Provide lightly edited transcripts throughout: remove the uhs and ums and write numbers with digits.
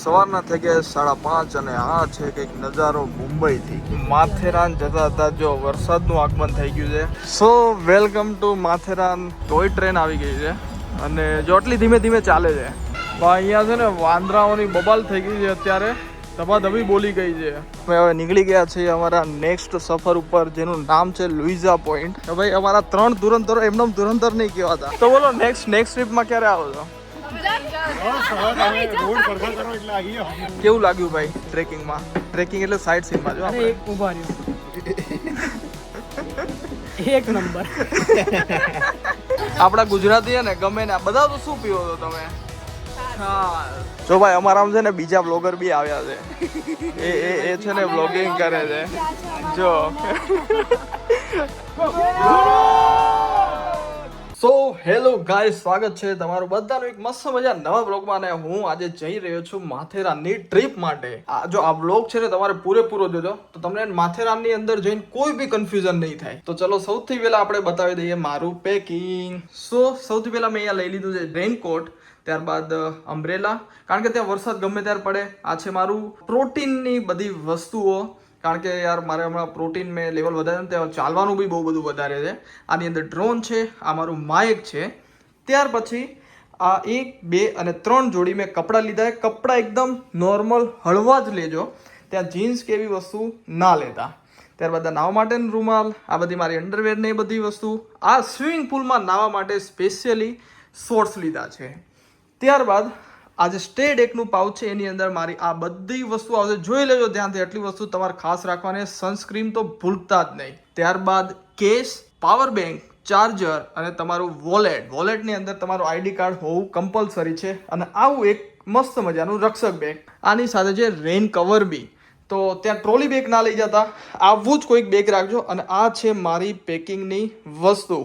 સવારના થઈ ગયા 5:30 અને આ છે કંઈક નજારો મુંબઈથી. માથેરાન જતા હતા, જો વરસાદનું આગમન થઈ ગયું છે. સો welcome to Matheran. Toy train આવી ગઈ છે અને જો આટલી ધીમે ધીમે ચાલે છે. અહીંયા છે ને વાંદરાઓની બબાલ થઈ ગઈ છે અત્યારે, ધબાધબી બોલી ગઈ છે. હવે નીકળી ગયા છે અમારા નેક્સ્ટ સફર ઉપર, જેનું નામ છે લુઇઝા પોઈન્ટ. ભાઈ અમારા 3 ધુરંધરો એમને ધુરંધર નહીં કહેવાતા. તો બોલો નેક્સ્ટ ટ્રીપમાં ક્યારે આવો છો? કેવું લાગ્યું ભાઈ ટ્રેકિંગમાં? ટ્રેકિંગ એટલે સાઇટ સીનમાં જો આપણે ઊભા રહ્યો એક નંબર. આપણા ગુજરાતી ને ગમે ને બધા તો શું પીવો છો તમે? જો ભાઈ અમારામાં છે ને બીજા બ્લોગર બી આવ્યા છે, એ છે ને બ્લોગિંગ કરે છે. જો સો હેલો ગાઈસ, સ્વાગત છે તમારું બધાનું એક મસ્ત મજા નવા બ્લોગમાં. અને હું આજે જઈ રહ્યો છું માથેરાનની ટ્રીપ માટે. જો આ બ્લોગ છે ને તમારે પૂરેપૂરો જોજો તો તમને માથેરાનની અંદર જઈને કોઈ બી કન્ફ્યુઝન નહીં થાય. તો ચલો સૌથી પહેલા આપણે બતાવી દઈએ મારું પેકિંગ. સૌથી પહેલા મેં અહીંયા લઈ લીધું છે રેનકોટ, ત્યારબાદ અમ્બ્રેલા, કારણ કે ત્યાં વરસાદ ગમે ત્યારે પડે. આ છે મારું પ્રોટીનની બધી વસ્તુઓ, કારણ કે યાર મારે હમણાં પ્રોટીન મેં લેવલ વધારે ત્યાં ચાલવાનું બી બહુ બધું વધારે છે. આની અંદર ડ્રોન છે, આ મારું માઇક છે. ત્યાર પછી આ 1, 2 અને 3 જોડી મેં કપડાં લીધા છે. કપડાં એકદમ નોર્મલ હળવા જ લેજો, ત્યાં જીન્સ કે એવી વસ્તુ ના લેતા. ત્યારબાદ આ નાહવા માટેનું રૂમાલ, આ બધી મારી અંડરવેર ને એ બધી વસ્તુ. આ સ્વિમિંગ પુલમાં નાહવા માટે સ્પેશિયલી શોર્ટ્સ લીધા છે. ત્યારબાદ આ જે સ્ટે ડેકનું પાઉચ છે એની અંદર મારી આ બધી વસ્તુ આવશે. જોઈ લેજો ધ્યાનથી, આટલી વસ્તુ તમારે ખાસ રાખવાની. સનસ્ક્રીન તો ભૂલતા જ નહીં. ત્યારબાદ કેસ, પાવર બેંક, ચાર્જર અને તમારું વોલેટની અંદર તમારું આઈડી કાર્ડ હોવું કમ્પલસરી છે. અને આવું એક મસ્ત મજાનું રક્ષક બેગ. આની સાથે છે રેઇન કવર બી. તો ત્યાં ટ્રોલી બેગ ના લઈ જતા, આવું જ કોઈક બેગ રાખજો. અને આ છે મારી પેકિંગની વસ્તુ.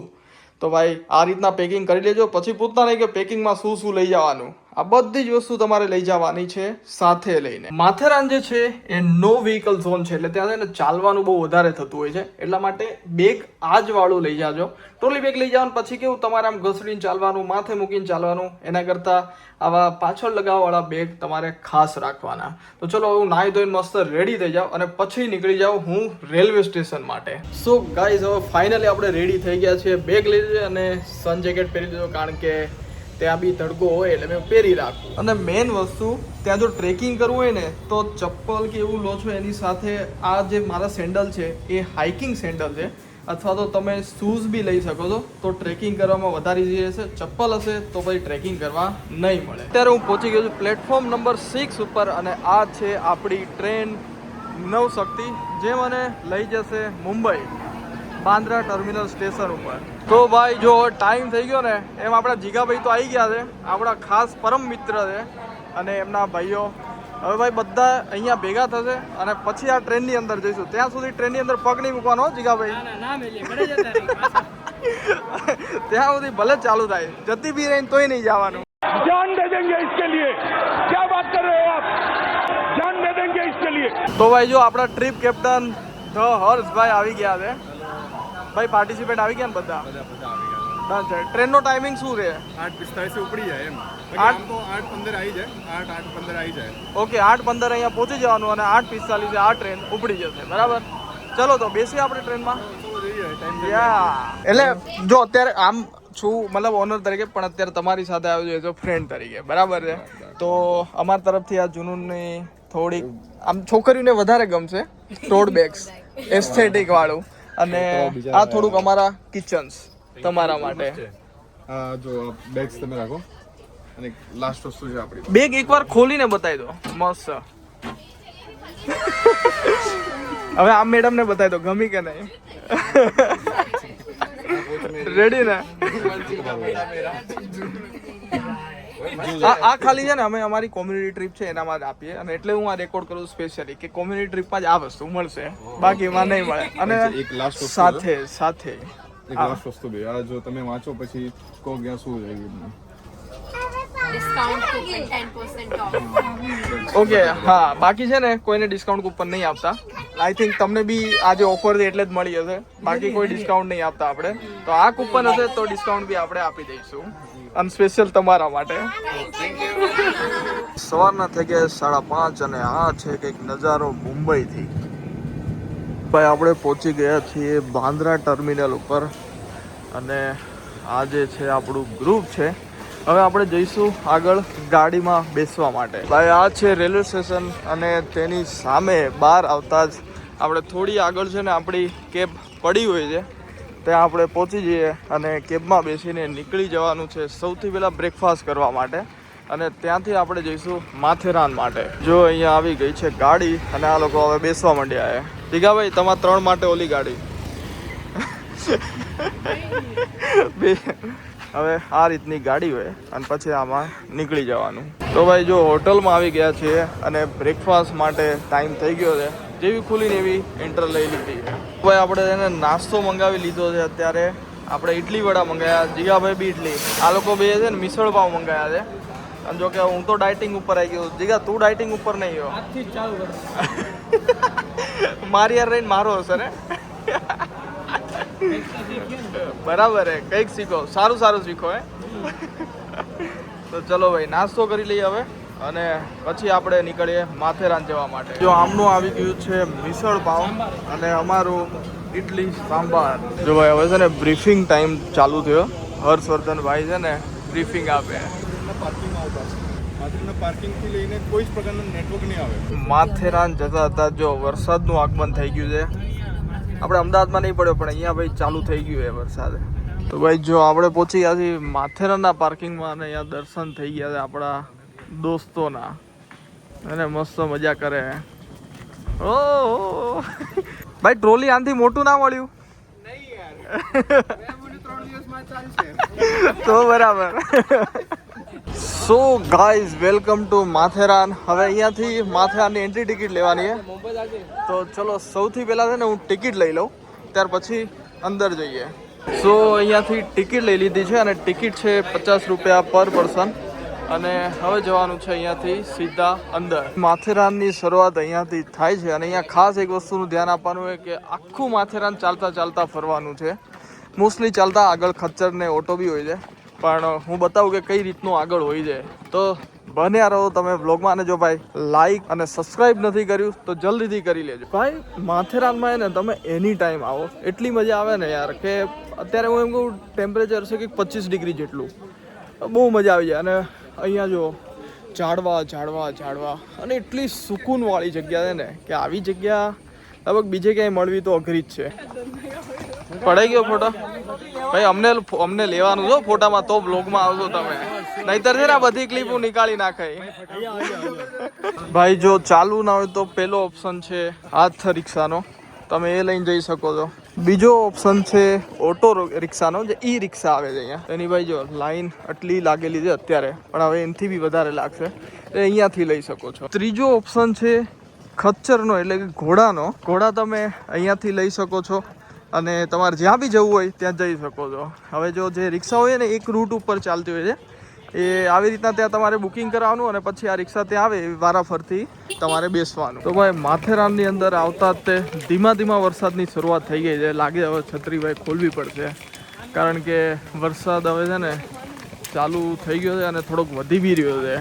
તો ભાઈ આ રીતના પેકિંગ કરી લેજો, પછી પૂછતા નહીં કે પેકિંગમાં શું શું લઈ જવાનું. આ બધી જ વસ્તુ તમારે લઈ જવાની છે સાથે લઈને. માથેરાન જે છે એ નો વ્હીકલ ઝોન છે, એટલે ત્યાં છે ને ચાલવાનું બહુ વધારે થતું હોય છે. એટલા માટે બેગ આ જ વાળું લઈ જાજો. ટ્રોલી બેગ લઈ જવાનું, પછી કેવું તમારે આમ ઘસડીને ચાલવાનું, માથે મૂકીને ચાલવાનું. એના કરતાં આવા પાછળ લગાવવાવાળા બેગ તમારે ખાસ રાખવાના. તો ચલો હું નાહી ધોઈને મસ્ત રેડી થઈ જાઉં અને પછી નીકળી જાઉં હું રેલવે સ્ટેશન માટે. સો ગાઈઝ, હવે ફાઇનલી આપણે રેડી થઈ ગયા છીએ. બેગ લઈ લીધી અને સન જેકેટ પહેરી લીધો, કારણ કે ત્યાં બી તડકો હોય એટલે મેં પહેરી રાખું. અને મેઇન વસ્તુ, ત્યાં જો ટ્રેકિંગ કરવું હોય ને તો ચપ્પલ કે એવું લો છો, એની સાથે આ જે મારા સેન્ડલ છે એ હાઇકિંગ સેન્ડલ છે, અથવા તો તમે શૂઝ બી લઈ શકો છો. તો ટ્રેકિંગ કરવામાં વધારે ઇઝી રહેશે. ચપ્પલ હશે તો પછી ટ્રેકિંગ કરવા નહીં મળે. અત્યારે હું પહોંચી ગયો છું પ્લેટફોર્મ નંબર 6 ઉપર, અને આ છે આપણી ટ્રેન નવશક્તિ, જે મને લઈ જશે મુંબઈ બાંદ્રા ટર્મિનલ સ્ટેશન ઉપર. તો ભાઈ જો ટાઈમ થઈ ગયો ને એમ આપણા જીગાભાઈ તો આવી ગયા છે, આપણા ખાસ પરમ મિત્ર છે અને એમના ભાઈઓ. હવે ભાઈ બધા અહીંયા ભેગા થશે અને પછી આ ટ્રેનની અંદર જઈશું. ત્યાં સુધી ટ્રેનની અંદર પગ નહીં મૂકવાનો જીગાભાઈ, ત્યાં સુધી ભલે ચાલુ થાય, જતી બી રહીને તોય નહીં જવાનું. જાન દે દેંગે ઇસકે લીએ, ક્યા બાત કર રહે હો આપ, જાન દે દેંગે ઇસકે લીએ. તો ભાઈ જો આપણા ટ્રીપ કેપ્ટન ધ હર્ષભાઈ આવી ગયા છે. ભાઈ પાર્ટિસિપેન્ટ આવી ગયા ને બધા? ડન છે. ટ્રેનનો ટાઈમિંગ શું રહે? 8:45 ઉપડી જાય એમ. આમ તો 8:15 આવી જાય, 8:15 આવી જાય. ઓકે, 8:15 અહીંયા પહોંચી જવાનું અને 8:45 આ ટ્રેન ઉપડી જશે. બરાબર, ચલો તો બેસીએ આપણે ટ્રેનમાં. એટલે જો અત્યારે આમ છું મતલબ ઓનર તરીકે, પણ અત્યારે તમારી સાથે આવ્યો છો ફ્રેન્ડ તરીકે, બરાબર છે? તો અમારી તરફથી આ જુનૂનની થોડીક આમ છોકરીઓને વધારે ગમશે ટોડ બેગ્સ, એસ્થેટિક વાળું. અને આ થોડુંક અમારા કિચન્સ તમારા માટે. જો બેગ્સ તમે રાખો. અને લાસ્ટ વસ્તુ છે આપણી બેગ એકવાર ખોલીને બતાવી દો. મસ્ત. હવે આમ મેડમને બતાવી દો, ગમી કે નહીં? રેડી ને? આ ખાલી છે ને અમે અમારી કોમ્યુનિટી ટ્રીપ છે એનામાં જ આપીએ, અને એટલે હું આ રેકોર્ડ કરું સ્પેશિયલી કે કોમ્યુનિટી ટ્રીપમાં જ આ વસ્તુ મળશે, બાકીમાં નહીં મળે. અને એક લાસ્ટ સાથે એક લાસ્ટ વસ્તુ બે, આ જો તમે વાંચો પછી કહો ગયા શું છે. Discount coupon 10% of. ઓકે, હા બાકી છે ને કોઈને ડિસ્કાઉન્ટ કૂપન નહીં આપતા, આઈ થિંક તમને બી આજે ઓફર છે એટલે જ મળી હશે, બાકી કોઈ ડિસ્કાઉન્ટ નહીં આપતા આપણે. તો આ કૂપન હશે તો ડિસ્કાઉન્ટ બી આપણે આપી દઈશું, અને સ્પેશિયલ તમારા માટે. સવારના થઈ ગયા 5:30 અને આ છે કંઈક નજારો મુંબઈથી. ભાઈ આપણે પહોંચી ગયા છીએ બાંદ્રા ટર્મિનલ ઉપર, અને આ જે છે આપણું ગ્રુપ છે. હવે આપણે જઈશું આગળ ગાડીમાં બેસવા માટે. ભાઈ આ છે રેલવે સ્ટેશન, અને તેની સામે બહાર આવતા જ આપણે થોડી આગળ છે ને આપણી કેબ પડી હોય છે, ત્યાં આપણે પહોંચી જઈએ અને કેબમાં બેસીને નીકળી જવાનું છે સૌથી પહેલાં બ્રેકફાસ્ટ કરવા માટે, અને ત્યાંથી આપણે જઈશું માથેરાન માટે. જો અહીંયા આવી ગઈ છે ગાડી, અને આ લોકો હવે બેસવા માંડ્યા છે. દીઘાભાઈ તમારા 3 માટે ઓલી ગાડી. હવે આ રીતની ગાડી હોય અને પછી આમાં નીકળી જવાનું. તો ભાઈ જો હોટલમાં આવી ગયા છીએ, અને બ્રેકફાસ્ટ માટે ટાઈમ થઈ ગયો છે. જેવી ખુલીને એવી એન્ટર લઈ લીધી. ભાઈ આપણે એને નાસ્તો મંગાવી લીધો છે. અત્યારે આપણે ઇડલી વડા મંગાવ્યા, જીગાભાઈ બી ઇડલી, આ લોકો બે છે ને મિસળ પાવ મંગાવ્યા છે. અને જો કે હું તો ડાયટિંગ ઉપર આવી ગયો. જીગા તું ડાયટિંગ ઉપર નહીં હો, મારી યાર રહીને મારો હશે ને. બરાબર હે, કંઈક શીખો, સારું સારું શીખો હે. તો ચલો ભાઈ નાસ્તો કરી લઈએ હવે, અને પછી આપણે નીકળીએ માથેરાન જવા માટે. જો આમનું આવી ગયું છે મિસળ પાવ, અને અમારું ઇડલી સાંભાર. જો ભાઈ હવે છે ને બ્રીફિંગ ટાઈમ ચાલુ થયો. હર્ષવર્ધનભાઈ છે ને બ્રીફિંગ આપે. પાર્કિંગથી લઈને કોઈ જ પ્રકારનું નેટવર્ક નહીં આવે. માથેરાન જતા હતા જો વરસાદનું આગમન થઈ ગયું છે. આપણે અમદાવાદમાં નહીં પડ્યો, પણ અહીંયા ભાઈ ચાલુ થઈ ગયું છે વરસાદ. તો ભાઈ જો આપણે પહોંચી ગયા છીએ માથેરાનના પાર્કિંગમાં, અને અહીંયા દર્શન થઈ ગયા છે આપણા દોસ્તોના, અને મસ્ત મજા કરે. ઓ ભાઈ ટ્રોલી આનાથી મોટું ના મળ્યું તો બરાબર. So guys welcome to Matheran. હવે અહીંયાથી માથેરાનની એન્ટ્રી ટિકિટ લેવાની છે. તો ચલો સૌથી પહેલાં છે ને હું ટિકિટ લઈ લઉં, ત્યાર પછી અંદર જઈએ. સો અહીંયાથી ટિકિટ લઈ લીધી છે, અને ટિકિટ છે 50 રૂપિયા પર પર્સન, અને હવે જવાનું છે અહીંયાથી સીધા અંદર. માથેરાનની શરૂઆત અહીંયાથી થાય છે, અને અહીંયા ખાસ એક વસ્તુનું ધ્યાન આપવાનું હોય કે આખું માથેરાન ચાલતા ચાલતા ફરવાનું છે. મોસ્ટલી ચાલતા આગળ ખચ્ચર ને ઓટો બી હોય છે, પણ હું બતાવું કે કઈ રીતનું આગળ હોય છે. તો બન્યા રહો તમે વ્લોગમાં. અને જો ભાઈ લાઈક અને સબસ્ક્રાઇબ નથી કર્યું તો જલ્દીથી કરી લેજો. ભાઈ માથેરાનમાં ને તમે એની ટાઈમ આવો, એટલી મજા આવે ને યાર, કે અત્યારે હું એમ કહું ટેમ્પરેચર છે કે 25 ડિગ્રી જેટલું, બહુ મજા આવી જાય. અને અહીંયા જો ઝાડવા ઝાડવા ઝાડવા, અને એટલી સુકૂનવાળી જગ્યા છે ને કે આવી જગ્યા લગભગ બીજે ક્યાંય મળવી તો અઘરી જ છે. પડાઈ ગયો ફોટો ભાઈ, અમને લેવાનું છો ફોટામાં તો બ્લોગમાં આવશો તમે, નહીતર છે ને બધી ક્લિપ હું નીકાળી નાખાય. ભાઈ જો ચાલુ ના હોય તો પેલો ઓપ્શન છે હાથ રિક્ષાનો, તમે એ લઈને જઈ શકો છો. બીજો ઓપ્શન છે ઓટો રિક્ષાનો, જે ઈ રિક્ષા આવે છે અહીંયા. એની ભાઈ જો લાઈન આટલી લાગેલી છે અત્યારે, પણ હવે એનાથી બી વધારે લાગશે, એ અહીંયાથી લઈ શકો છો. ત્રીજો ઓપ્શન છે ખચ્ચરનો, એટલે કે ઘોડાનો. ઘોડા તમે અહીંયાથી લઈ શકો છો, અને તમારે જ્યાં બી જવું હોય ત્યાં જઈ શકો છો. હવે જો જે રિક્ષા હોય ને એક રૂટ ઉપર ચાલતી હોય છે, એ આવી રીતના ત્યાં તમારે બુકિંગ કરાવવાનું, અને પછી આ રિક્ષા ત્યાં આવે એ વારાફરતી તમારે બેસવાનું. તો ભાઈ માથેરાનની અંદર આવતા જ તે ધીમા ધીમા વરસાદની શરૂઆત થઈ ગઈ છે. લાગે હવે છત્રી ભાઈ ખોલવી પડશે, કારણ કે વરસાદ હવે છે ને ચાલુ થઈ ગયો છે, અને થોડોક વધી બી રહ્યો છે.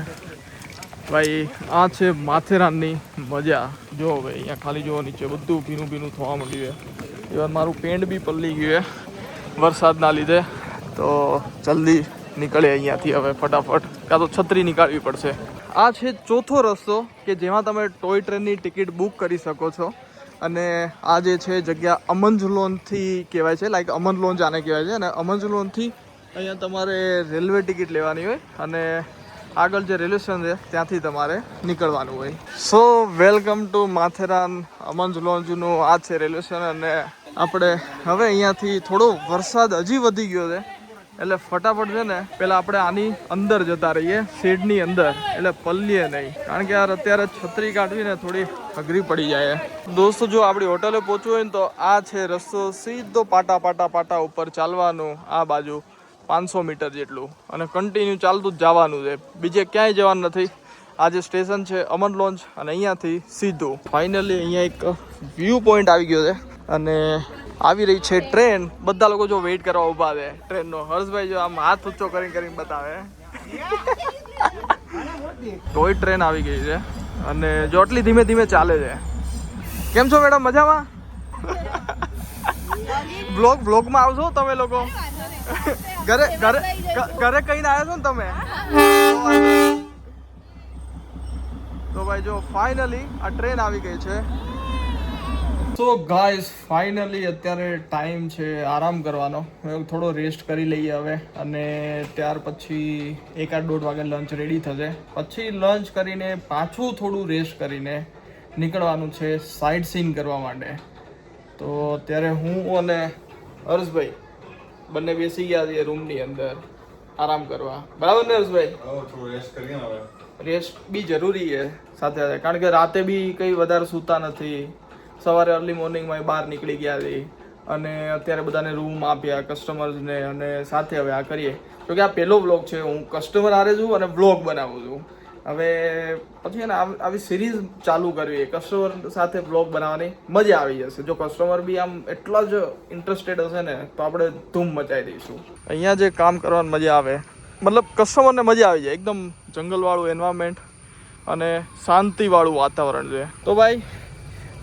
ભાઈ આ છે માથેરાનની મજા. જો ભાઈ અહીંયા ખાલી જોવો, નીચે બધું ભીનું ભીનું થવા માંડ્યું છે. ઇવન મારું પેન્ટ બી પલળી ગયું છે વરસાદના લીધે. તો જલ્દી નીકળે અહીંયાથી હવે ફટાફટ, કાં તો છત્રી નીકાળવી પડશે. આ છે ચોથો રસ્તો કે જેમાં તમે ટોય ટ્રેનની ટિકિટ બુક કરી શકો છો. અને આ જે છે જગ્યા અમંજ લોનથી કહેવાય છે, લાઈક અમન લોન્જ આને કહેવાય છે. અને અમંજ લોનથી અહીંયા તમારે રેલવે ટિકિટ લેવાની હોય, અને આગળ જે રેલવે સ્ટેશન છે ત્યાંથી તમારે નીકળવાનું હોય. So welcome to Matheran. અમંજ લોન્જનું આ છે રેલવે સ્ટેશન, અને આપણે હવે અહીંયાથી થોડો વરસાદ હજી વધી ગયો છે, એટલે ફટાફટ છે ને પહેલાં આપણે આની અંદર જતા રહીએ, શેડની અંદર, એટલે પલ્લીએ નહીં, કારણ કે યાર અત્યારે છત્રી કાઢવીને થોડી અઘરી પડી જાય. દોસ્તો જો આપણી હોટલે પહોંચવું હોય ને તો આ છે રસ્તો, સીધો પાટા પાટા પાટા ઉપર ચાલવાનું, આ બાજુ 500 મીટર જેટલું, અને કન્ટિન્યુ ચાલતું જ જવાનું છે, બીજે ક્યાંય જવાનું નથી. આ જે સ્ટેશન છે અમન લોન્જ અને અહીંયાથી સીધું ફાઇનલી અહીંયા એક વ્યૂ પોઈન્ટ આવી ગયો છે અને આવી રહી છે ટ્રેન. બધા લોકો જો વેઇટ કરવા ઊભા છે ટ્રેનનો. હર્ષભાઈ જો આમ હાથ ઊંચો કરીને બતાવે. તોય ટ્રેન આવી ગઈ છે અને જો આટલી ધીમે ધીમે ચાલે છે. કેમ છો મેડમ, મજામાં? બ્લોગમાં આવશો તમે લોકો? ઘરે ઘરે ઘરે કહીને આવ્યા છો ને તમે? તો ભાઈ જો ફાઇનલી આ ટ્રેન આવી ગઈ છે. સો ગાઈઝ ફાઇનલી અત્યારે ટાઈમ છે આરામ કરવાનો. થોડો રેસ્ટ કરી લઈએ હવે અને ત્યાર પછી 1-1.5 વાગે લંચ રેડી થશે. પછી લંચ કરીને પાછું થોડું રેસ્ટ કરીને નીકળવાનું છે સાઇટ સીન કરવા માટે. તો અત્યારે હું અને હર્ષભાઈ બંને બેસી ગયા છીએ રૂમની અંદર આરામ કરવા. બરાબર ને હર્ષભાઈ? થોડું રેસ્ટ કરીએ હવે. રેસ્ટ બી જરૂરી છે સાથે સાથે, કારણ કે રાતે બી કંઈ વધારે સૂતા નથી. સવારે અર્લી મોર્નિંગમાં બહાર નીકળી ગયા હતી અને અત્યારે બધાને રૂમ આપ્યા કસ્ટમર્સને અને સાથે હવે આ કરીએ. જોકે આ પહેલો વ્લોગ છે, હું કસ્ટમર હારે છું અને વ્લોગ બનાવું છું. હવે પછી એને આવી સિરીઝ ચાલુ કરવી, કસ્ટમર સાથે વ્લોગ બનાવવાની મજા આવી જશે. જો કસ્ટમર બી આમ એટલા જ ઇન્ટરેસ્ટેડ હશે ને તો આપણે ધૂમ મચાવી દઈશું. અહીંયા જે કામ કરવાની મજા આવે, મતલબ કસ્ટમરને મજા આવી જાય. એકદમ જંગલવાળું એન્વાયરમેન્ટ અને શાંતિવાળું વાતાવરણ છે. તો ભાઈ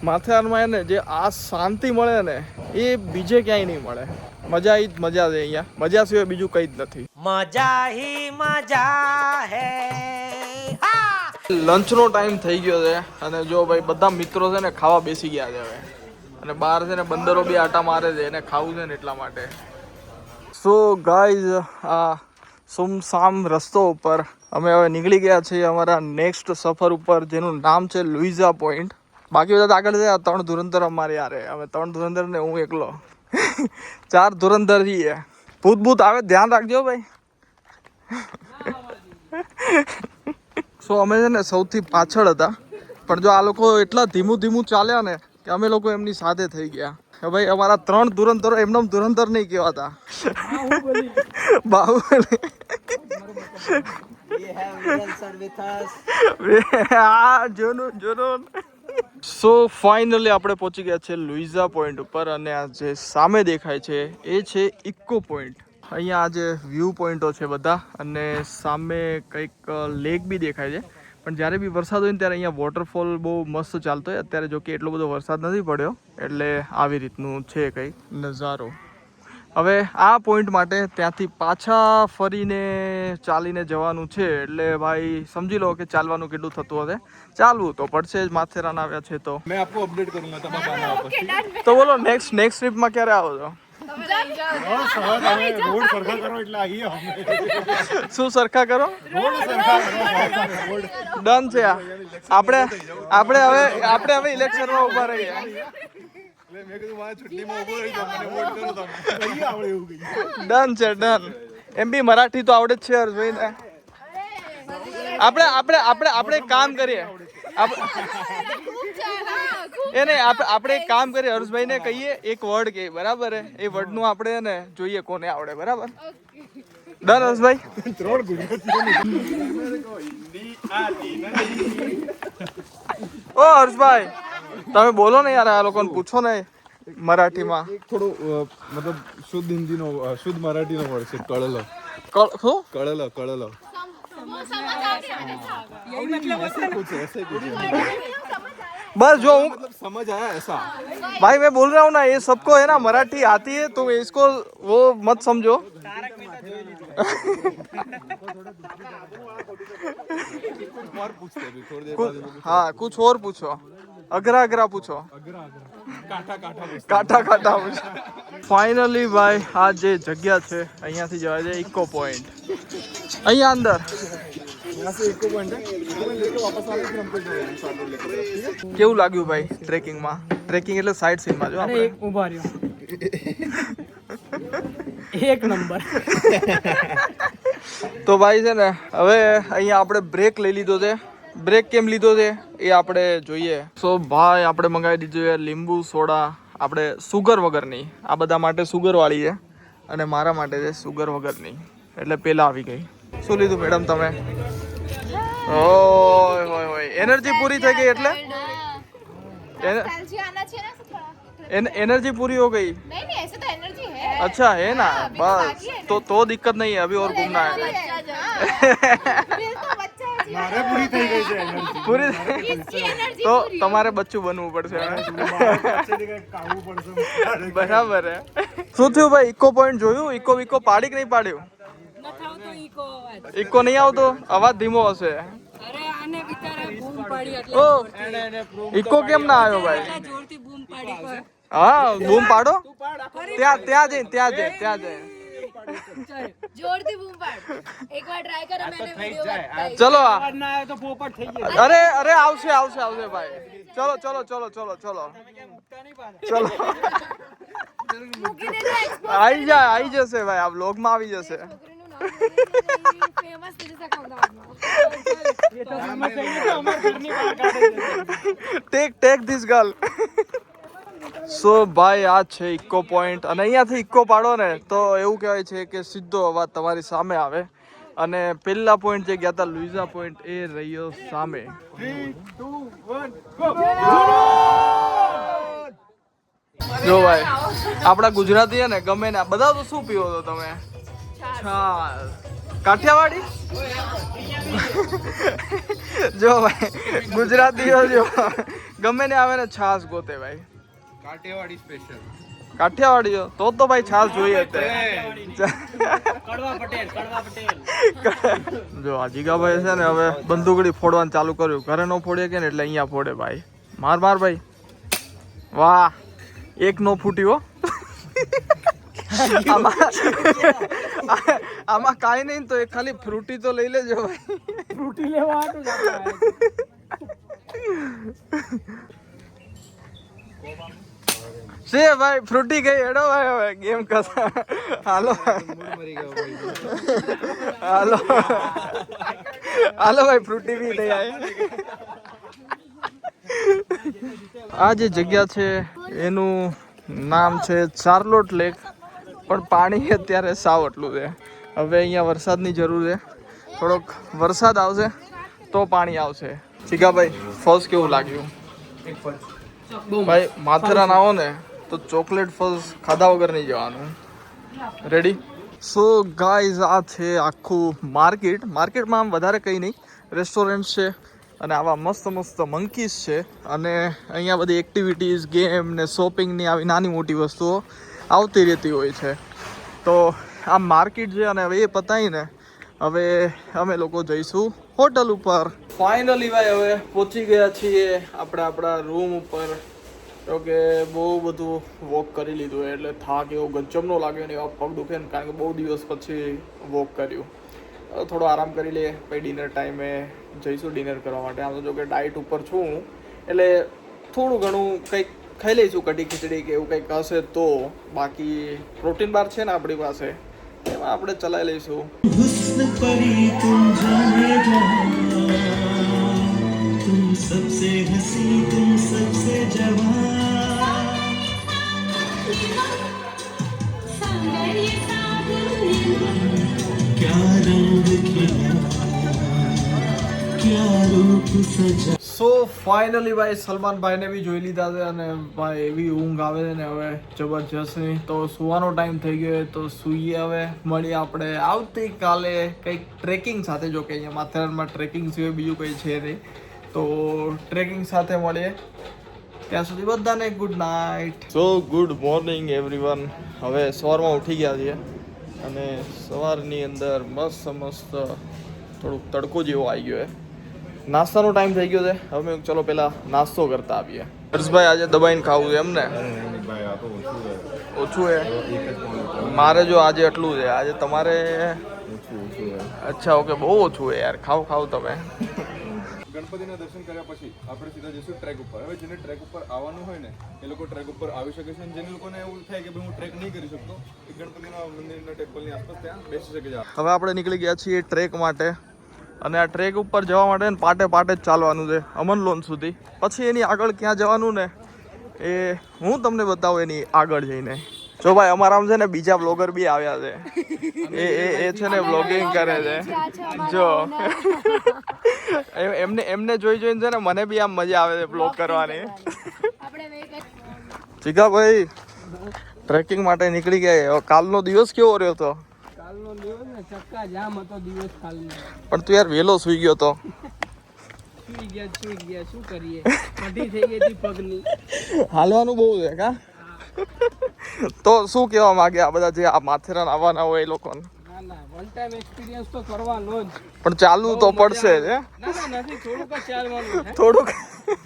માથેરાનમાં એને જે આ શાંતિ મળે ને એ બીજે ક્યાંય નહીં મળે. મજા જ મજા છે અહીંયા. મજા સિવાય બીજું કંઈ જ નથી. મજા હી મજા હે. લંચનો ટાઈમ થઈ ગયો છે અને જો ભાઈ બધા મિત્રો છે ને ખાવા બેસી ગયા છે હવે. અને બહાર છે ને બંદરો બી આટા મારે છે, એને ખાવું છે ને એટલા માટે. સો ગાઈઝ આ સુમસામ રસ્તો ઉપર અમે હવે નીકળી ગયા છીએ અમારા નેક્સ્ટ સફર ઉપર, જેનું નામ છે લુઇઝા પોઈન્ટ. બાકી બધા આગળ છે. 3 ધુરંધર અમારે યારે. અમે 3 ધુરંધર ને હું એકલો 4 ધુરંધર છીએ. ભૂત આવે ધ્યાન રાખજો ભાઈ. સો અમે છે ને સૌથી પાછળ હતા, પણ જો આ લોકો એટલા ધીમું ચાલ્યા ને કે અમે લોકો એમની સાથે થઈ ગયા. કે ભાઈ અમારા 3 ધુરંધરો એમને ધુરંધર નહીં કહેવાતા. બાહુબલી. સો ફાઇનલી આપણે પહોંચી ગયા છે લુઇઝા પોઈન્ટ ઉપર અને આ જે સામે દેખાય છે એ છે ઇકો પોઈન્ટ. અહીંયા આ જે વ્યૂ પોઈન્ટો છે બધા અને સામે કંઈક લેક બી દેખાય છે. પણ જ્યારે બી વરસાદ હોય ને ત્યારે અહીંયા વોટરફોલ બહુ મસ્ત ચાલતો હોય. અત્યારે જો કે એટલો બધો વરસાદ નથી પડ્યો એટલે આવી રીતનું છે કંઈક નજારો. હવે આ પોઈન્ટ માટે ત્યાંથી પાછા ફરીને ચાલીને જવાનું છે. એટલે ભાઈ સમજી લો કે ચાલવાનું કેટલું થતું હશે. ચાલવું તો પડશે જ, માથેરાન આવ્યા છે તો. मैं आपको अपडेट करूंगा तब आप आना वापस. તો બોલો નેક્સ્ટ ટ્રીપમાં ક્યારે આવો છો? रोड सरखा करो એટલે આવીએ અમે. શું સરખા કરો? રોડ સરખા કરો. ડન છે. આપણે હવે ઇલેક્શનમાં ઉભા રહીએ. એટલે મેં કીધું મારા ચૂંટણીમાં ઊભો રહી જાઓ, મને વોટ કરો તમે. કઈ આવડે એવું કઈ. ડન છે ડન. એમ બી મરાઠી તો આવડે જ છે હર્ષભાઈને. આપણે એક કામ કરીએ. આપણે એક કામ કરીએ, હર્ષભાઈને કહીએ એક વર્ડ કે બરાબર હે, એ વર્ડનું આપણે ને જોઈએ કોને આવડે. બરાબર? ડન હર્ષભાઈ? 3 ગુજરાતીઓની. ઓ હર્ષભાઈ તમે બોલો ને યાર, આ લોકોને પૂછો ને મરાઠીમાં. થોડો મતલબ શુદ્ધ હિન્દીનો શુદ્ધ મરાઠીનો વર્ડ છે કળલો. શું? કળલો કળલો. बस जो हूँ मतलब समझ आया ऐसा. भाई मैं बोल रहा हूँ ना, ये सबको है ना मराठी आती है तो इसको वो मत समझो. और पूछते हैं थोड़ी देर बाद. हाँ कुछ और पूछो. अगरा पूछो. કાંઠા પૂછો. ફાઇનલી ભાઈ આ જે જગ્યા છે અહીંયાથી જવાય છે ઇકો પોઈન્ટ. અહીંયા અંદર इको पॉइंट है. इको पॉइंट लेके वापस आ रहे फिर हमको साथ लेके. કેવું લાગ્યું ભાઈ ટ્રેકિંગમાં? ટ્રેકિંગ એટલે સાઇટ સીનમાં જો આપણે. એક ઉભા રહ્યો. એક નંબર. તો ભાઈ છે ને હવે અહીંયા આપણે બ્રેક લઈ લીધો છે. બ્રેક કેમ લીધો છે એ આપણે જોઈએ. સો ભાઈ આપણે મંગાવી દીધું છે લીંબુ સોડા. આપણે સુગર વગરની. આ બધા માટે સુગર વાળી છે અને મારા માટે છે સુગર વગરની. એટલે પેલા આવી ગઈ. શું લીધું મેડમ તમે? ઓ એનર્જી પૂરી થઈ ગઈ એટલે नॉस्टैल्जिया आना चाहिए ना थोड़ा। एनर्जी पूरी हो गई। नहीं नहीं ऐसे तो एनर्जी है। अच्छा है ना, अभी तो बाकी है बस तो दिक्कत नहीं है, अभी और घूमना है। फिर तो बच्चा है जी। મારે પૂરી થઈ ગઈ છે એનર્જી पूरी इसकी एनर्जी तो पूरी है। તમારે બચ્ચું બનવું પડશે હવે। પાછળથી કંઈક કાઢવું પડશે બરાબર હે। શું થયું ભાઈ, ઇકો પોઈન્ટ જોયું? ઇકો વિકો પાડી કે નહીં પાડ્યું? ઇકો નહીં આવતો, અવાજ ધીમો હશે। અરે આને બિચારા બૂમ પાડી એટલે ઓ ઇકો કેમ ના આવ્યો ભાઈ? જોરથી બૂમ પાડી પર હા બૂમ પાડો, ત્યાં જઈ जोरથી बूम पाड़। एक बार ट्राई करो, मैंने वीडियो बताई। ચલો ના આવે તો પોપટ થઈ જાય અરે આવશે ભાઈ। ચલો ચલો મૂકી દેજો expose આવી જશે ભાઈ, આ વ્લોગ માં આવી જશે। છોકરીનું નામ ફેમસ થઈ જશે અમદાવાદમાં। Take this girl. સો ભાઈ આ છે ઇકો પોઈન્ટ, અને અહીંયાથી ઇકો પાડો ને તો એવું કહેવાય છે કે સીધો અવાજ તમારી સામે આવે। અને પહેલા પોઈન્ટ જે ગયા હતા લુઇઝા પોઈન્ટ, એ રહ્યો સામે। 3 2 1 ગો। જો ભાઈ આપણા ગુજરાતી હે ને, ગમે ને બધા તો શું પીવો છો તમે? છાસ। કાઠિયાવાડી? જો ભાઈ ગુજરાતીઓ જો ગમે ને આવે ને છાસ ગોતે ભાઈ। કાઠિયાવાડી સ્પેશિયલ કાઠિયાવાડીઓ તો ભાઈ છાસ જોઈએ જ તે। જો આ જીગાભાઈ છે ને હવે બંદૂકડી ફોડવાનું ચાલુ કર્યું। ઘરે નો ફોડે કે ને એટલે અહીંયા ફોડે ભાઈ। માર ભાઈ, વાહ એક નો ફૂટ્યો। આમાં કાંઈ નહીં તો એક ખાલી ફ્રૂટી તો લઈ લેજો ભાઈ। ફ્રૂટી લેવા આટું જ છે ભાઈ, ફ્રૂટી ગઈ હેડો ભાઈ, હવે ગેમ કસા। હાલો ભાઈ ફ્રૂટી બી લઈ આવે। આ જે જગ્યા છે એનું નામ છે ચાર્લોટ લેક, પણ પાણી અત્યારે સાવ એટલું છે। હવે અહીંયા વરસાદની જરૂર છે, થોડોક વરસાદ આવશે તો પાણી આવશે। ચીગાભાઈ ફર્સ્ટ કેવું લાગ્યું? ભાઈ માથેરાન આવો ને તો ચોકલેટ ફઝ ખાધા વગર નહીં જવાનું। રેડી? સો ગાઈઝ આ છે આખું માર્કેટમાં આમ વધારે કંઈ નહીં, રેસ્ટોરન્ટ છે અને આવા મસ્ત મંકીસ છે, અને અહીંયા બધી એક્ટિવિટીઝ, ગેમ ને શોપિંગની આવી નાની મોટી વસ્તુઓ આવતી રહેતી હોય છે। તો આ માર્કેટ છે, અને હવે એ પતાવીને હવે અમે લોકો જઈશું હોટલ ઉપર। ફાઇનલી ભાઈ હવે પહોંચી ગયા છીએ આપણે આપણા રૂમ ઉપર। તો કે બહુ બધું વોક કરી લીધું એટલે થાક એવો ગજબનો લાગ્યો ને, એવા પગ દુખે ને, કારણ કે બહુ દિવસ પછી વોક કર્યું। હવે થોડો આરામ કરી લઈએ, પછી ડિનર ટાઈમે જઈશું ડિનર કરવા માટે। આમ તો જો કે ડાયટ ઉપર છું એટલે થોડું ઘણું કંઈક ખાઈ લઈશું, કઢી ખીચડી કે એવું કંઈક હશે તો। બાકી પ્રોટીન બાર છે ને આપણી પાસે, એમાં આપણે ચલાવી લઈશું। हुस्न परी तुम जाने जहां, तुम सबसे हंसी तुम सबसे जवान, क्या रंग खिला क्या रूप सजा। સો ફાઇનલી ભાઈ સલમાનભાઈને બી જોઈ લીધા છે, અને ભાઈ એવી ઊંઘ આવે છે ને હવે જબરજસ્તની। તો સુવાનો ટાઈમ થઈ ગયો તો સૂઈએ। હવે મળીએ આપણે આવતીકાલે કંઈક ટ્રેકિંગ સાથે। જો કે અહીંયા માથેરાનમાં ટ્રેકિંગ સિવાય બીજું કંઈ છે નહીં, તો ટ્રેકિંગ સાથે મળીએ। ત્યાં સુધી બધાને ગુડ નાઇટ। સો ગુડ મોર્નિંગ એવરીવન। હવે સવારમાં ઉઠી ગયા છીએ, અને સવારની અંદર મસ્ત થોડુંક તડકો જેવો આવી ગયો છે। નાસ્તાનો ટાઈમ થઈ ગયો છે, હવે મેં ચલો પહેલા નાસ્તો કરતા આવીએ। હર્ષભાઈ આજે દબાઈને ખાવું છે એમ ને? ઓછું છે મારે, જો આજે એટલું છે, આજે તમારે અચ્છા ઓકે, બહુ ઓછું છે યાર। ખાવ તમે। ગણપતિના દર્શન કર્યા પછી આપણે સીધા જઈશું ટ્રેક ઉપર। હવે જેને ટ્રેક ઉપર આવવાનું હોય ને એ લોકો ટ્રેક ઉપર આવી શકે છે, અને જેને લોકોને એવું થાય કે ભાઈ હું ટ્રેક નહીં કરી શકતો, એ ગણપતિના મંદિરના ટેમ્પલની આસપાસ ત્યાં બેસી શકે છે। હવે આપણે નીકળી ગયા છીએ ટ્રેક માટે, અને આ ટ્રેક ઉપર જવા માટે પાટે જ ચાલવાનું છે અમનલોન સુધી। પછી એની આગળ ક્યાં જવાનું ને એ હું તમને બતાવું એની આગળ જઈને। જો ભાઈ અમારામાં છે ને બીજા બ્લોગર બી આવ્યા છે, એ છે ને બ્લોગિંગ કરે છે। જો એમને એમને જોઈને છે ને મને બી આમ મજા આવે છે બ્લોગ કરવાની. આપણે જીગાભાઈ ટ્રેકિંગ માટે નીકળી ગયા. કાલનો દિવસ કેવો રહ્યો હતો? કાલનો દિવસ ને ચક્કા જામ હતો દિવસ કાલનો. પણ તું યાર વહેલો સુઈ ગયો તો. સુઈ ગયા શું કરીએ, કઢી થઈ ગઈ હતી પગની. હાલવાનું બહુ છે કા? તો શું કહેવા માંગે આ બધા જે આ માથેરાન આવવાના હોય એ લોકોને? ના વન ટાઈમ એક્સપિરિયન્સ તો કરવાનો જ. પણ ચાલવું તો પડશે જ હે? ના નથી, થોડુંક જ ચાલવાનું છે. થોડુંક.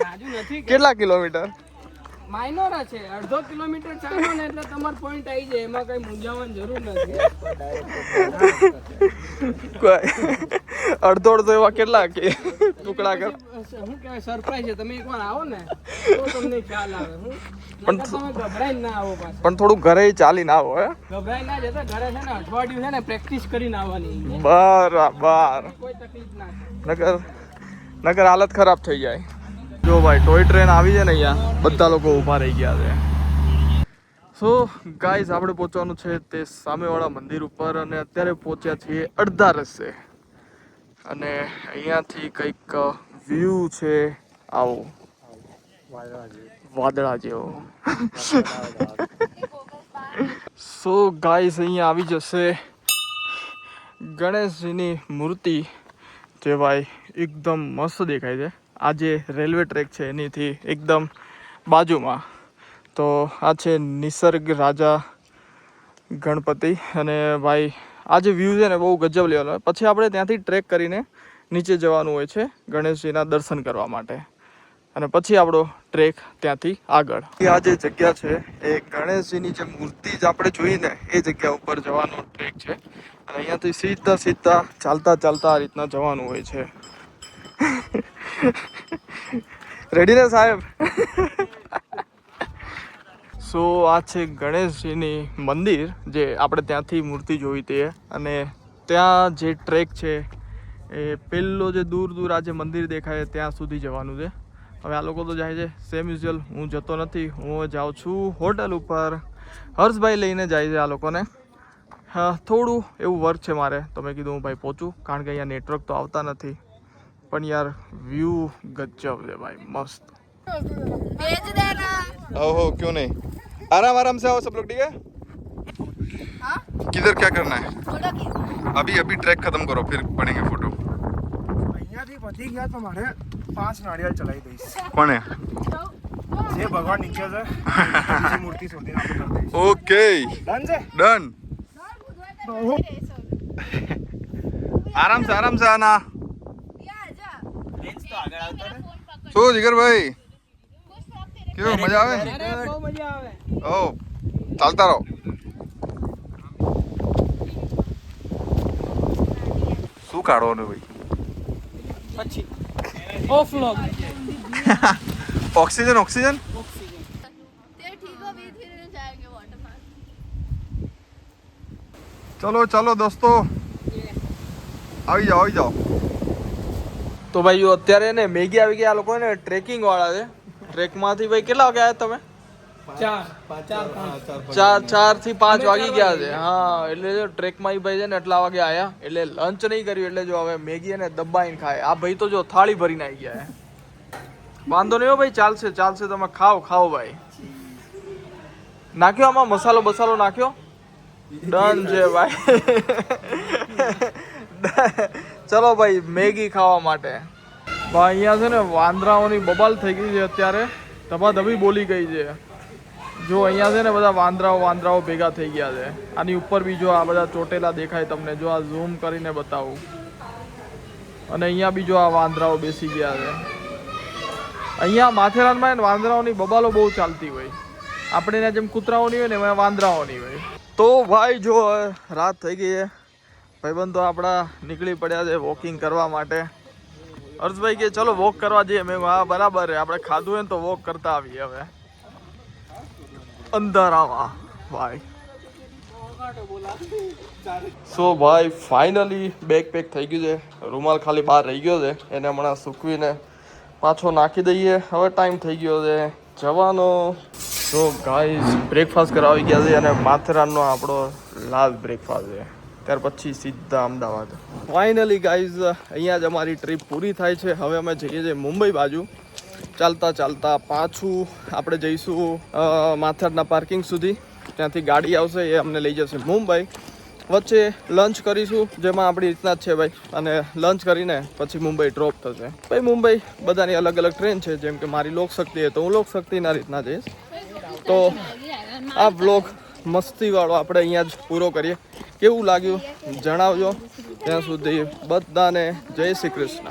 જાજુ નથી. કેટલા કિલોમીટર? માઇનોર છે, 1.5 કિલોમીટર ચાલો ને એટલે તમારો પોઈન્ટ આવી જાય, એમાં કઈ મૂંઝાવાની જરૂર નથી. અડધો એવા કેટલા કે ટુકડા કર? શું કહેવાય, સરપ્રાઈઝ છે. તમે એકવાર આવો ને તો તમને ખ્યાલ આવે. પણ તમે ગભરાઈને ના આવો પાછા. પણ થોડું ઘરે ચાલીને આવો હે? ગભરાઈ ના જતા, ઘરે છે ને અઠવાડિયું છે ને પ્રેક્ટિસ કરીને આવવાની. બરાબર. કોઈ તકલીફ ના થાય. નકર હાલત ખરાબ થઈ જાય. જો ભાઈ ટોય ટ્રેન આવી છે ને અહીંયા બધા લોકો ઊભા રહી ગયા છે. સો ગાઈઝ આપણે પહોંચવાનું છે તે સામેવાળા મંદિર ઉપર અને અત્યારે પહોંચ્યા છીએ અડધા રસ્તે અને અહીંયાથી કંઈક વ્યૂ છે આવો વાદળા જેવો. સો ગાઈઝ અહીંયા આવી જશે ગણેશજીની મૂર્તિ જે ભાઈ એકદમ મસ્ત દેખાય છે. આ જે રેલવે ટ્રેક છે એનીથી એકદમ બાજુમાં. તો આ છે નિસર્ગ રાજા ગણપતિ અને ભાઈ આ જે વ્યૂ છે ને બહુ ગજબ લેવાનો હોય. પછી આપણે ત્યાંથી ટ્રેક કરીને નીચે જવાનું હોય છે ગણેશજીના દર્શન કરવા માટે અને પછી આપણો ટ્રેક ત્યાંથી આગળ. આ જે જગ્યા છે એ ગણેશજીની જે મૂર્તિ જ આપણે જોઈને એ જગ્યા ઉપર જવાનો ટ્રેક છે અને અહીંયાથી સીધા ચાલતા આ રીતના જવાનું હોય છે. રેડી ને સાહેબ? સો આ છે ગણેશજીની મંદિર જે આપણે ત્યાંથી મૂર્તિ જોઈ તે અને ત્યાં જે ટ્રેક છે એ પેલો જે દૂર આ જે મંદિર દેખાય ત્યાં સુધી જવાનું છે. હવે આ લોકો તો જાય છે સેમ યુઝ્યુઅલ. હું જતો નથી, હું જાઉં છું હોટલ ઉપર. હર્ષભાઈ લઈને જાય છે આ લોકોને. હા થોડું એવું વર્ક છે મારે તો મેં કીધું હું ભાઈ પહોંચું કારણ કે અહીંયા નેટવર્ક તો આવતા નથી. પણ યાર વ્યૂ ગજબ છે ભાઈ, મસ્ત. भेज देना. ओहो क्यों नहीं, आराम से आओ सब लोग, ठीक है? हाँ किधर क्या करना है? फोटो की अभी ट्रैक खत्म करो फिर पड़ेंगे फोटो. અહીંયાથી પતી ગયા તો મારે 5 નાળિયેર ચલાવી દઈશ. कौन है? જે ભગવાન નીચે છે એની મૂર્તિ શોધીને આપણે કરી દઈશ. ओके ડન છે. डन. आराम से आना. શું જીગરભાઈ કેવું મજા આવે? અરે બહુ મજા આવે. ઓ ચાલતા રહો. શું કાઢવાનું ભાઈ? પછી ઓફ લોગ ઓક્સિજન तेरे ठीक हो, भी धीरे जाएंगे वाटर पार्क. ચલો દોસ્તો આવી જાઓ. તો ભાઈ જો અત્યારે ને મેગી આવી ગયા. આ લોકો ને ટ્રેકિંગ વાળા છે. ટ્રેકમાંથી ભાઈ કેટલા વાગે આવ્યા તમે? 4 થી 5 વાગી ગયા છે. હા એટલે જો ટ્રેકમાં એ ભાઈ છે ને એટલા વાગે આવ્યા એટલે લંચ નહીં કર્યું એટલે જો હવે મેગી ને દબાઈને ખાય. આ ભાઈ તો જો થાળી ભરીને આવી ગયા હે. વાંધો નહીં હો ભાઈ, ચાલશે તમે ખાઓ ભાઈ. નાખ્યો આમાં મસાલો નાખ્યો? ડન છે ભાઈ. ચલો ભાઈ મેગી ખાવા માટે. ભાઈ અહીંયા છે ને વાંદરાઓની બબાલ થઈ ગઈ છે અત્યારે, ધબાધબી બોલી ગઈ છે. જો અહીંયા છે ને બધા વાંદરાઓ ભેગા થઈ ગયા છે. આની ઉપર બી જો આ બધા ચોટેલા દેખાય તમને, જો આ ઝૂમ કરીને બતાવું. અને અહીંયા બી જો આ વાંદરાઓ બેસી ગયા છે. અહીંયા માથેરાનમાં વાંદરાઓની બબાલો બહુ ચાલતી હોય. આપણે ત્યાં જેમ કૂતરાઓની હોય ને એમાં વાંદરાઓની હોય. તો ભાઈ જો રાત થઈ ગઈ છે. ભાઈબંધો આપણા નીકળી પડ્યા છે વોકિંગ કરવા માટે. હર્ષભાઈ કે ચલો વોક કરવા જઈએ. મેં હા બરાબર છે, આપણે ખાધું હોય ને તો વોક કરતા આવીએ હવે અંધારામાં ભાઈ. સો ભાઈ ફાઇનલી બેગ પેક થઈ ગયું છે. રૂમાલ ખાલી બહાર રહી ગયો છે, એને હમણાં સૂકવીને પાછો નાખી દઈએ. હવે ટાઈમ થઈ ગયો છે જવાનો. તો ગાઈઝ બ્રેકફાસ્ટ કરાવી ગયા છે અને માથેરાનનો આપણો લાસ્ટ બ્રેકફાસ્ટ છે. ત્યાર પછી સીધા અમદાવાદ. ફાઇનલી ગાઈઝ અહીંયા જ અમારી ટ્રીપ પૂરી થાય છે. હવે અમે જઈએ છીએ મુંબઈ બાજુ. ચાલતા ચાલતા પાછું આપણે જઈશું માથેરાનના પાર્કિંગ સુધી. ત્યાંથી ગાડી આવશે એ અમને લઈ જશે મુંબઈ. વચ્ચે લંચ કરીશું જેમાં આપણી રીતના જ છે ભાઈ, અને લંચ કરીને પછી મુંબઈ ડ્રોપ થશે. ભાઈ મુંબઈ બધાની અલગ અલગ ટ્રેન છે, જેમ કે મારી લોકશક્તિ છે તો હું લોકશક્તિના રીતના જઈશ. તો આ વ્લોગ મસ્તીવાળો આપણે અહીંયા જ પૂરો કરીએ. કેવું લાગ્યું જણાવજો. ત્યાં સુધી બધાને જય શ્રી કૃષ્ણ.